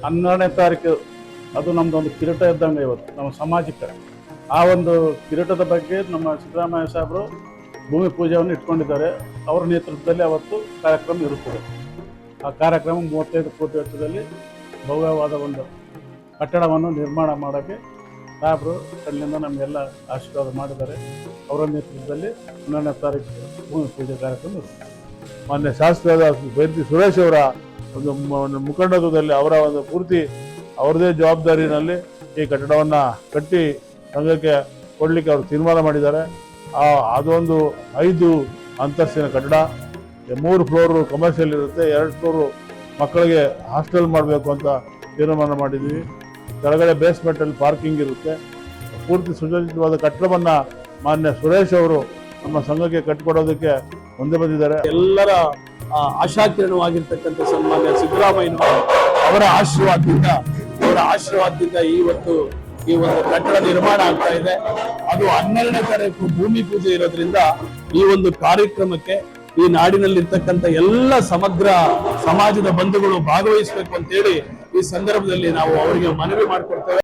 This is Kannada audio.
12ನೇ ತಾರೀಕು ಅದು ನಮ್ಮದೊಂದು ಕಿರೀಟ ಇದ್ದಂಗೆ ಇವತ್ತು ನಮ್ಮ ಸಮಾಜಕ್ಕೆ. ಆ ಒಂದು ಕಿರೀಟದ ಬಗ್ಗೆ ನಮ್ಮ ಸಿದ್ದರಾಮಯ್ಯ ಸಾಹೇಬರು ಭೂಮಿ ಪೂಜೆಯನ್ನು ಇಟ್ಕೊಂಡಿದ್ದಾರೆ. ಅವರ ನೇತೃತ್ವದಲ್ಲಿ ಅವತ್ತು ಕಾರ್ಯಕ್ರಮ ಇರುತ್ತದೆ. ಆ ಕಾರ್ಯಕ್ರಮ 35 ಕೋಟಿ ವೆಚ್ಚದಲ್ಲಿ ಭವ್ಯವಾದ ಒಂದು ಕಟ್ಟಡವನ್ನು ನಿರ್ಮಾಣ ಮಾಡೋಕ್ಕೆ ಸಾಹೇಬರು ಕಣ್ಣಿಂದ ನಮಗೆಲ್ಲ ಆಶೀರ್ವಾದ ಮಾಡಿದ್ದಾರೆ. ಅವರ ನೇತೃತ್ವದಲ್ಲಿ 12ನೇ ತಾರೀಕು ಭೂಮಿ ಪೂಜೆ ಕಾರ್ಯಕ್ರಮ ಇರುತ್ತೆ. ಮಾನ್ಯ ಶಾಸಕರಾದ ಬೈರತಿ ಸುರೇಶ್ ಅವರ ಒಂದು ಮುಖಂಡತ್ವದಲ್ಲಿ ಅವರ ಒಂದು ಪೂರ್ತಿ ಅವರದೇ ಜವಾಬ್ದಾರಿನಲ್ಲಿ ಈ ಕಟ್ಟಡವನ್ನು ಕಟ್ಟಿ ಸಂಘಕ್ಕೆ ಕೊಡಲಿಕ್ಕೆ ಅವರು ತೀರ್ಮಾನ ಮಾಡಿದ್ದಾರೆ. ಅದೊಂದು 5 ಅಂತಸ್ತಿನ ಕಟ್ಟಡ, 3 ಫ್ಲೋರು ಕಮರ್ಷಿಯಲ್ ಇರುತ್ತೆ, 2 ಫ್ಲೋರು ಮಕ್ಕಳಿಗೆ ಹಾಸ್ಟೆಲ್ ಮಾಡಬೇಕು ಅಂತ ತೀರ್ಮಾನ ಮಾಡಿದ್ದೀವಿ. ಕೆಳಗಡೆ ಬೇಸ್ಮೆಂಟಲ್ಲಿ ಪಾರ್ಕಿಂಗ್ ಇರುತ್ತೆ. ಪೂರ್ತಿ ಸುಸಜ್ಜಿತವಾದ ಕಟ್ಟಡವನ್ನು ಮಾನ್ಯ ಸುರೇಶ್ ಅವರು ನಮ್ಮ ಸಂಘಕ್ಕೆ ಕಟ್ಟಿಕೊಡೋದಕ್ಕೆ ಮುಂದೆ ಬಂದಿದ್ದಾರೆ. ಎಲ್ಲರ ಆಶಾಕಿರಣವಾಗಿರ್ತಕ್ಕಂಥ ಸನ್ಮಾನ್ಯ ಸಿದ್ದರಾಮಯ್ಯನವರು ಅವರ ಆಶೀರ್ವಾದದಿಂದ ಇವತ್ತು ಈ ಒಂದು ಕಟ್ಟಡ ನಿರ್ಮಾಣ ಆಗ್ತಾ ಇದೆ. ಅದು 12ನೇ ತಾರೀಕು ಭೂಮಿ ಪೂಜೆ ಇರೋದ್ರಿಂದ ಈ ಒಂದು ಕಾರ್ಯಕ್ರಮಕ್ಕೆ ಈ ನಾಡಿನಲ್ಲಿರ್ತಕ್ಕಂಥ ಎಲ್ಲ ಸಮಗ್ರ ಸಮಾಜದ ಬಂಧುಗಳು ಭಾಗವಹಿಸಬೇಕು ಅಂತೇಳಿ ಈ ಸಂದರ್ಭದಲ್ಲಿ ನಾವು ಅವರಿಗೆ ಮನವಿ ಮಾಡಿಕೊಡ್ತೇವೆ.